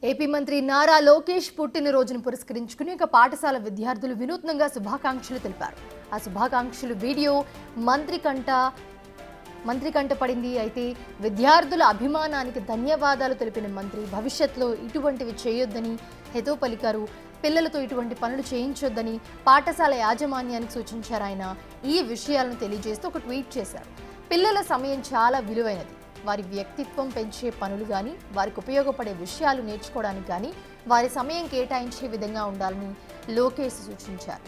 AP మంత్రి నారా లోకేష్ పుట్టినరోజును పురస్కరించుకుని ఒక పాఠశాల విద్యార్థులు వినూత్నంగా శుభాకాంక్షలు తెలిపారు. ఆ శుభాకాంక్షలు వీడియో మంత్రి కంట పడింది. అయితే విద్యార్థుల అభిమానానికి ధన్యవాదాలు తెలిపిన మంత్రి భవిష్యత్తులో ఇటువంటివి చేయొద్దని హితవు పలికారు. పిల్లలతో ఇటువంటి పనులు చేయించొద్దని పాఠశాల యాజమాన్యానికి సూచించారు. ఆయన ఈ విషయాలను తెలియజేస్తూ ఒక ట్వీట్ చేశారు. పిల్లల సమయం చాలా విలువైనది. వారి వ్యక్తిత్వం పెంచే పనులు కానీ, వారికి ఉపయోగపడే విషయాలు నేర్చుకోవడానికి కానీ వారి సమయం కేటాయించే విధంగా ఉండాలని లోకేష్ సూచించారు.